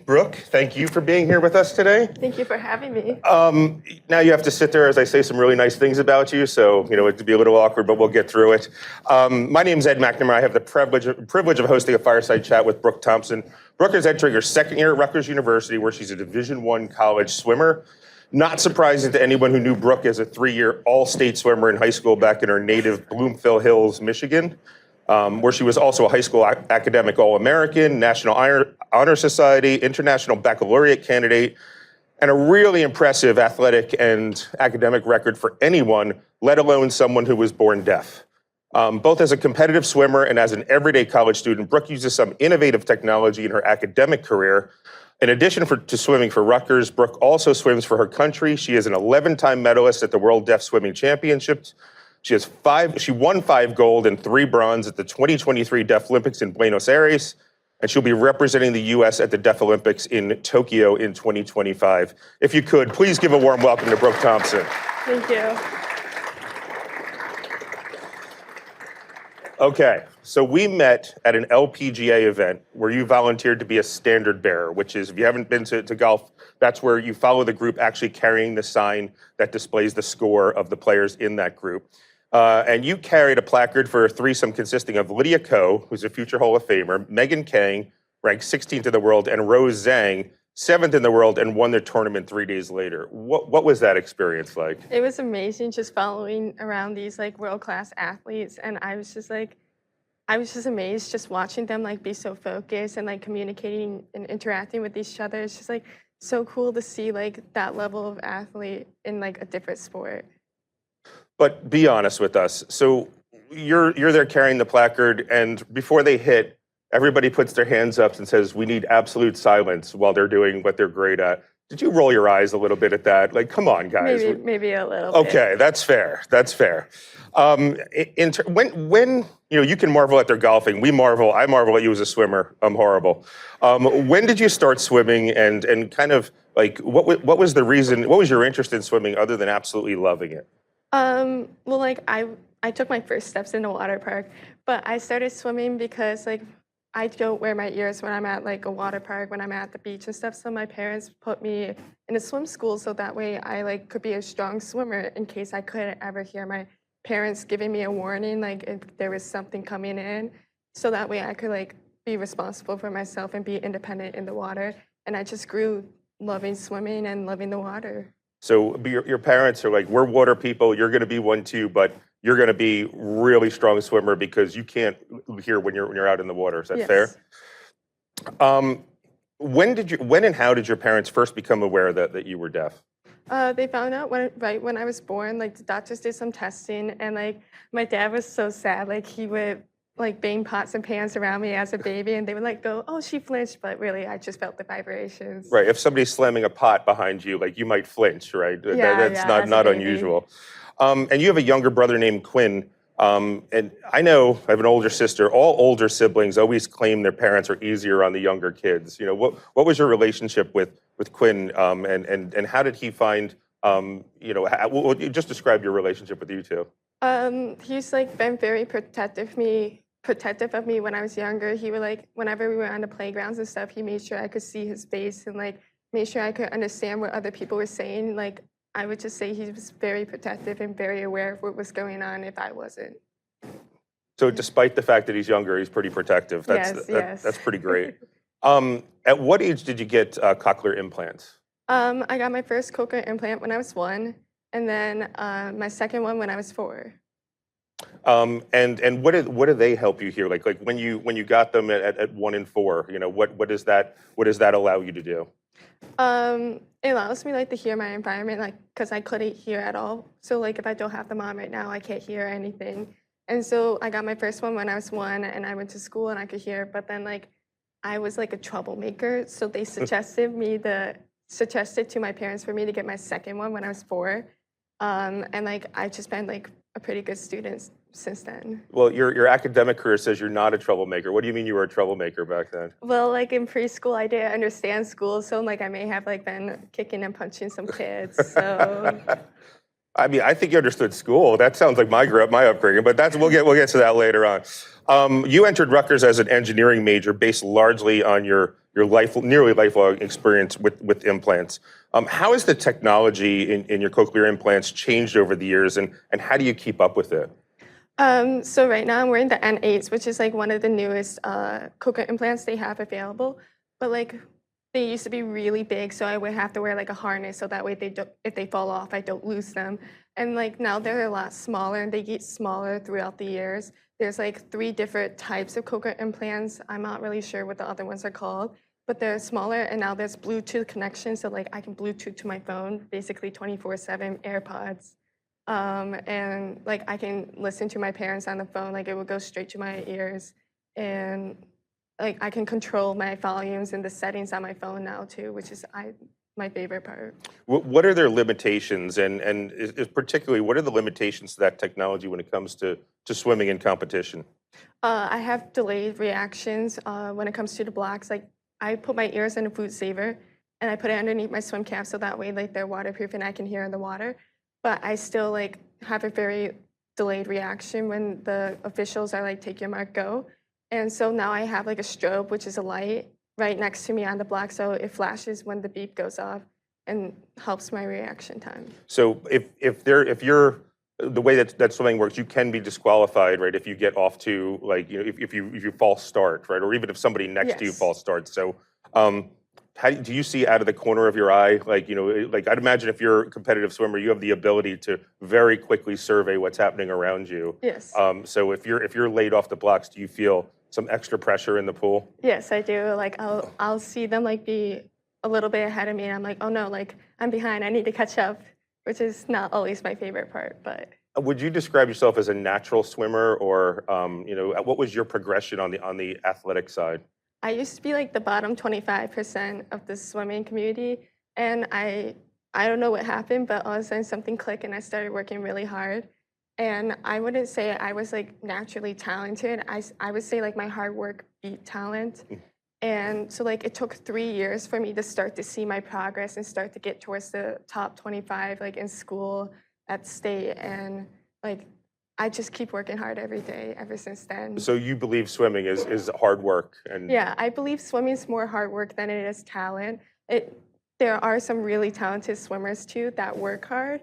Brooke, thank you for being here with us today. Thank you for having me. Now you have to sit there as I say some really nice things about you, so it'd be a little awkward, but we'll get through it. My name's Ed McNamara. I have the privilege of hosting a Fireside chat with Brooke Thompson. Brooke is entering her second year at Rutgers University, where she's a Division I college swimmer. Not surprising to anyone who knew Brooke as a 3-year all-state swimmer in high school back in her native Bloomfield Hills, Michigan, where she was also a high school academic All-American, National Honor Society, International Baccalaureate candidate, and a really impressive athletic and academic record for anyone, let alone someone who was born deaf. Both as a competitive swimmer and as an everyday college student, Brooke uses some innovative technology in her academic career. In addition to swimming for Rutgers, Brooke also swims for her country. She is an 11-time medalist at the World Deaf Swimming Championships. She won 5 gold and 3 bronze at the 2023 Deaflympics in Buenos Aires, and she'll be representing the U.S. at the Deaflympics in Tokyo in 2025. If you could, please give a warm welcome to Brooke Thompson. Thank you. Okay, so we met at an LPGA event where you volunteered to be a standard bearer, which is, if you haven't been to golf, that's where you follow the group actually carrying the sign that displays the score of the players in that group. And you carried a placard for a threesome consisting of Lydia Ko, who's a future Hall of Famer, Megan Kang, ranked 16th in the world, and Rose Zhang, 7th in the world, and won their tournament 3 days later. What was that experience like? It was amazing just following around these world-class athletes, and I was just amazed just watching them be so focused and communicating and interacting with each other. It's just so cool to see that level of athlete in a different sport. But be honest with us. So you're there carrying the placard, and before they hit, everybody puts their hands up and says, "We need absolute silence," while they're doing what they're great at. Did you roll your eyes a little bit at that? Come on, guys. Maybe a little bit. Okay, that's fair. That's fair. When you can marvel at their golfing, I marvel at you as a swimmer. I'm horrible. When did you start swimming, and kind of what was the reason? What was your interest in swimming other than absolutely loving it? Well, I took my first steps in a water park, but I started swimming because I don't wear my ears when I'm at a water park, when I'm at the beach and stuff. So my parents put me in a swim school so that way I could be a strong swimmer in case I couldn't ever hear my parents giving me a warning, if there was something coming in. So that way I could be responsible for myself and be independent in the water. And I just grew loving swimming and loving the water. So your parents are we're water people, you're going to be one too, but you're going to be really strong swimmer because you can't hear when you're out in the water. Is that Yes. fair? When and how did your parents first become aware that you were deaf? They found out right when I was born. The doctors did some testing, and my dad was so sad. He would bang pots and pans around me as a baby, and they would go, "Oh, she flinched," but really I just felt the vibrations. Right. If somebody's slamming a pot behind you, you might flinch, right? That's not unusual. And you have a younger brother named Quinn. And I know I have an older sister. All older siblings always claim their parents are easier on the younger kids. What was your relationship with Quinn, and how did he find? Just describe your relationship with you two. He's been very protective of me when I was younger. He would whenever we were on the playgrounds and stuff, he made sure I could see his face and made sure I could understand what other people were saying. I would just say he was very protective and very aware of what was going on if I wasn't. So despite the fact that he's younger, he's pretty protective. Yes. That's pretty great. At what age did you get cochlear implants? I got my first cochlear implant when I was 1, and then my second one when I was 4. And what do they help you hear? When you got them at 1 and 4, what does that allow you to do? It allows me to hear my environment, because I couldn't hear at all. So if I don't have them on right now, I can't hear anything. And so I got my first one when I was 1, and I went to school and I could hear. But then I was a troublemaker, so they suggested to my parents for me to get my second one when I was 4. And I've just been a pretty good student since then. Well, your academic career says you're not a troublemaker. What do you mean you were a troublemaker back then? Well, in preschool, I didn't understand school, so I may have been kicking and punching some kids. So I mean, I think you understood school. That sounds like my upbringing, but we'll get to that later on. You entered Rutgers as an engineering major based largely on your nearly lifelong experience with implants. How has the technology in your cochlear implants changed over the years, and how do you keep up with it? So right now I'm wearing the N8s, which is like one of the newest cochlear implants they have available. But like they used to be really big, so I would have to wear like a harness so that way if they fall off, I don't lose them. And like now they're a lot smaller and they get smaller throughout the years. There's like 3 different types of cochlear implants. I'm not really sure what the other ones are called, but they're smaller and now there's Bluetooth connection, so like I can Bluetooth to my phone, basically 24/7 AirPods. And like I can listen to my parents on the phone, like it would go straight to my ears. And like I can control my volumes and the settings on my phone now too, which is my favorite part. What are their limitations, and particularly what are the limitations to that technology when it comes to swimming in competition? I have delayed reactions when it comes to the blocks. Like I put my ears in a food saver and I put it underneath my swim cap so that way like they're waterproof and I can hear in the water. But I still like have a very delayed reaction when the officials are like, take your mark, go. And so now I have like a strobe, which is a light right next to me on the block, so it flashes when the beep goes off and helps my reaction time. So if you're the way that swimming works, you can be disqualified, right? If you get off to like if you false start, right, or even if somebody next to you Yes. false starts. So how do you see out of the corner of your eye? Like like I'd imagine if you're a competitive swimmer, you have the ability to very quickly survey what's happening around you. Yes. So if you're laid off the blocks, do you feel some extra pressure in the pool? Yes, I do. Like I'll see them like be a little bit ahead of me and I'm like, oh no, like I'm behind. I need to catch up, which is not always my favorite part, but Would you describe yourself as a natural swimmer, or what was your progression on the athletic side? I used to be like the bottom 25% of the swimming community, and I don't know what happened, but all of a sudden something clicked and I started working really hard. And I wouldn't say I was like naturally talented. I would say like my hard work beat talent. And so like it took 3 years for me to start to see my progress and start to get towards the top 25 like in school, at state, and like I just keep working hard every day ever since then. So you believe swimming is hard work, and Yeah, I believe swimming is more hard work than it is talent. There are some really talented swimmers too that work hard,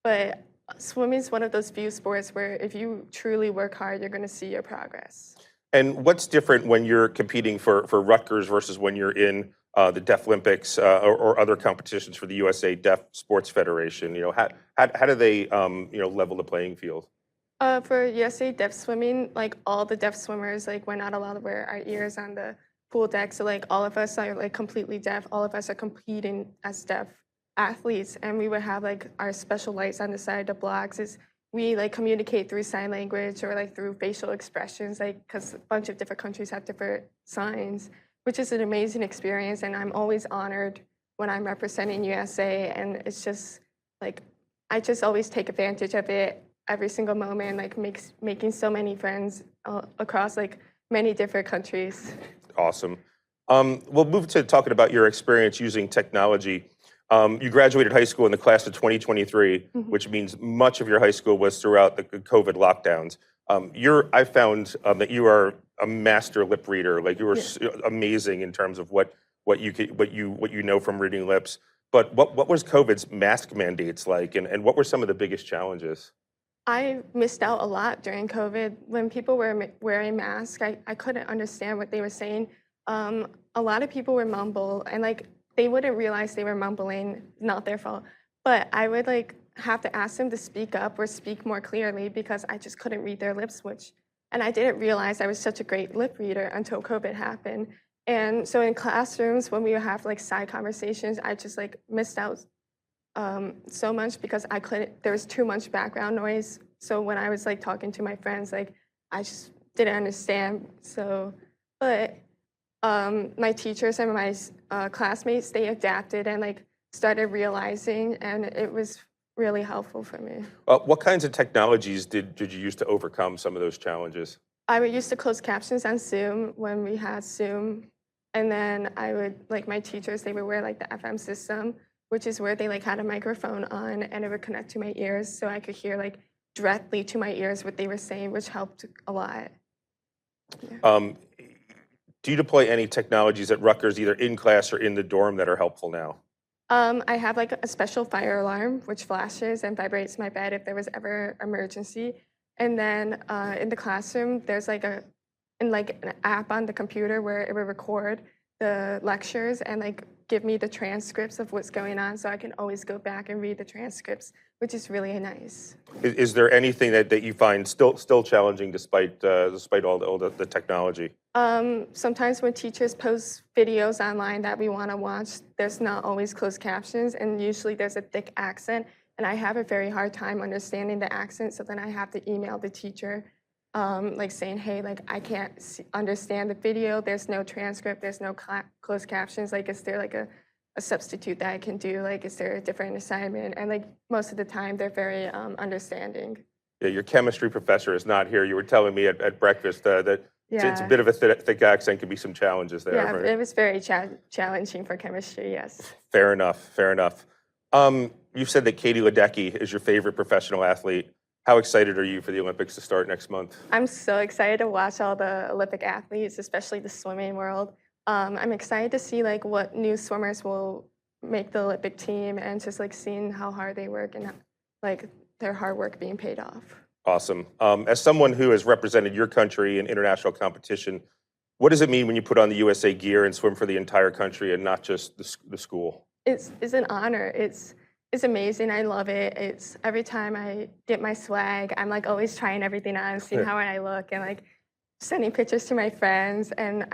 but swimming is one of those few sports where if you truly work hard, you're going to see your progress. and what's different when you're competing for Rutgers versus when you're in the Deaflympics or other competitions for the USA Deaf Sports Federation? How do they level the playing field? For USA Deaf Swimming, like all the deaf swimmers, like we're not allowed to wear our ears on the pool deck. So like all of us are like completely deaf. All of us are competing as deaf athletes, and we would have like our special lights on the side of the blocks. Is we like communicate through sign language or like through facial expressions, like because a bunch of different countries have different signs, which is an amazing experience. And I'm always honored when I'm representing USA, and it's just like I just always take advantage of it every single moment, like making so many friends across like many different countries. Awesome. We'll move to talking about your experience using technology. You graduated high school in the class of 2023, which means much of your high school was throughout the COVID lockdowns. I found that you are a master lip reader. Like you were amazing in terms of what you know from reading lips. But what was COVID's mask mandates like, and what were some of the biggest challenges? I missed out a lot during COVID. When people were wearing masks, I couldn't understand what they were saying. A lot of people would mumble, and like they wouldn't realize they were mumbling, not their fault. But I would like have to ask them to speak up or speak more clearly because I just couldn't read their lip switch. And I didn't realize I was such a great lip reader until COVID happened. And so in classrooms, when we would have like side conversations, I just like missed out so much because there was too much background noise. So when I was like talking to my friends, like I just didn't understand. So, but my teachers and my classmates, they adapted and like started realizing, and it was really helpful for me. What kinds of technologies did you use to overcome some of those challenges? I would use the closed captions on Zoom when we had Zoom. And then I would, like my teachers, they would wear like the FM system. which is where they like had a microphone on and it would connect to my ears so I could hear like directly to my ears what they were saying, which helped a lot. Yeah. Do you deploy any technologies at Rutgers, either in class or in the dorm, that are helpful now? I have like a special fire alarm which flashes and vibrates my bed if there was ever emergency. And then in the classroom, there's like an app on the computer where it will record the lectures and like give me the transcripts of what's going on, so I can always go back and read the transcripts, which is really nice. Is there anything that you find still challenging despite all the technology? Sometimes when teachers post videos online that we want to watch, there's not always closed captions, and usually there's a thick accent, and I have a very hard time understanding the accent, so then I have to email the teacher like saying, hey, like I can't understand the video, there's no transcript, there's no closed captions, like is there like a substitute that I can do, like is there a different assignment? And like most of the time they're very understanding. Yeah, your chemistry professor is not here. You were telling me at breakfast that it's a bit of a thick accent, could be some challenges there. Yeah, right? it was very challenging for chemistry, yes. Fair enough. You've said that Katie Ledecky is your favorite professional athlete. How excited are you for the Olympics to start next month? I'm so excited to watch all the Olympic athletes, especially the swimming world. I'm excited to see like what new swimmers will make the Olympic team and just like seeing how hard they work and like their hard work being paid off. Awesome. As someone who has represented your country in international competition, what does it mean when you put on the USA gear and swim for the entire country and not just the school? It's an honor. It's amazing. I love it. It's every time I get my swag, I'm like always trying everything on, seeing how I look, and like sending pictures to my friends. And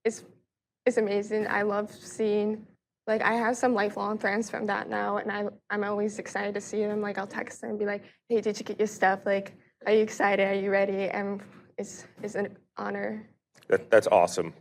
it's amazing. I love seeing, like I have some lifelong friends from that now, and I'm always excited to see them. Like I'll text them and be like, hey, did you get your stuff? Like, are you excited? Are you ready? And it's an honor. That's awesome.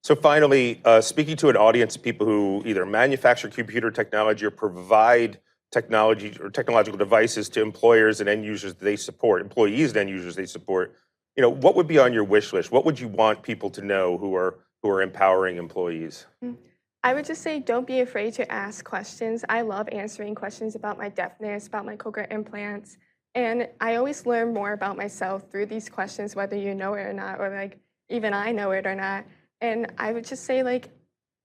So finally, speaking to an audience of people who either manufacture computer technology or provide technology or technological devices to employers and end users they support, employees and end users they support, what would be on your wish list? What would you want people to know who are empowering employees? I would just say don't be afraid to ask questions. I love answering questions about my deafness, about my cochlear implants, and I always learn more about myself through these questions, whether you know it or not, or like even I know it or not. And I would just say like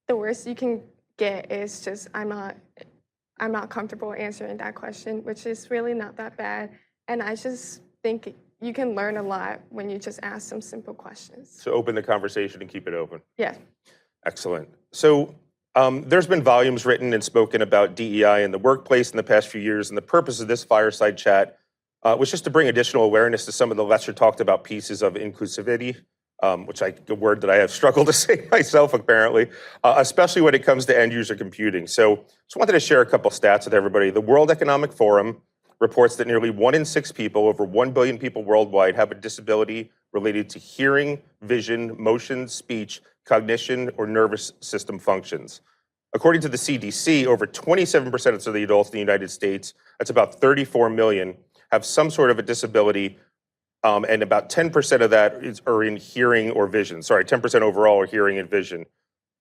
the worst you can get is just I'm not comfortable answering that question, which is really not that bad. And I just think you can learn a lot when you just ask some simple questions. So open the conversation and keep it open. Yeah. Excellent. So there's been volumes written and spoken about DEI in the workplace in the past few years, and the purpose of this fireside chat was just to bring additional awareness to some of the lesser talked about pieces of inclusivity, which a word that I have struggled to say myself, apparently, especially when it comes to end user computing. So just wanted to share a couple stats with everybody. The World Economic Forum reports that nearly 1 in 6 people, over 1 billion people worldwide, have a disability related to hearing, vision, motion, speech, cognition, or nervous system functions. According to the CDC, over 27% of the adults in the United States, that's about 34 million, have some sort of a disability, and about 10% of that are in hearing or vision. Sorry, 10% overall are hearing and vision.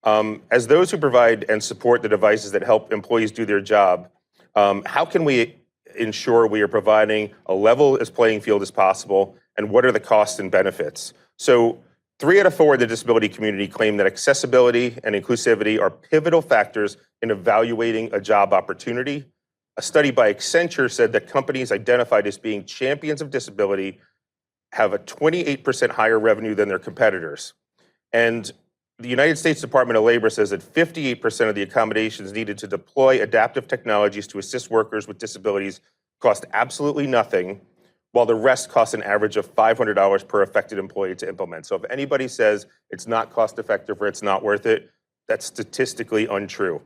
As those who provide and support the devices that help employees do their job, how can we ensure we are providing a level as playing field as possible, and what are the costs and benefits? So 3 out of 4 of the disability community claim that accessibility and inclusivity are pivotal factors in evaluating a job opportunity. A study by Accenture said that companies identified as being champions of disability have a 28% higher revenue than their competitors. And the United States Department of Labor says that 58% of the accommodations needed to deploy adaptive technologies to assist workers with disabilities cost absolutely nothing, while the rest costs an average of $500 per affected employee to implement. So if anybody says it's not cost effective or it's not worth it, that's statistically untrue.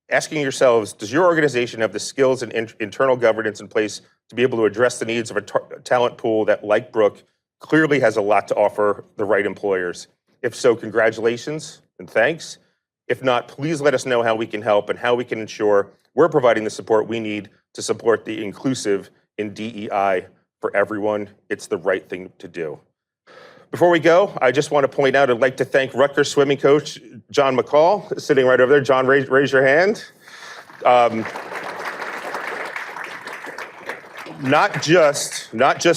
Asking yourselves, does your organization have the skills and internal governance in place to be able to address the needs of a talent pool that, like Brooke, clearly has a lot to offer the right employers? If so, congratulations and thanks. If not, please let us know how we can help and how we can ensure we're providing the support we need to support the inclusive in DEI for everyone. It's the right thing to do. Before we go, I just want to point out, I'd like to thank Rutgers swimming coach, John McCall, sitting right over there. John, raise your hand. Not just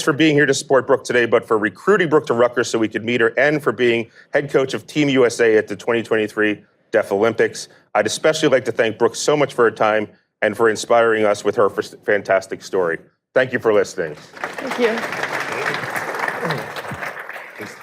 for being here to support Brooke today, but for recruiting Brooke to Rutgers so we could meet her, and for being head coach of Team USA at the 2023 Deaflympics. I'd especially like to thank Brooke so much for her time and for inspiring us with her fantastic story. Thank you for listening. Thank you.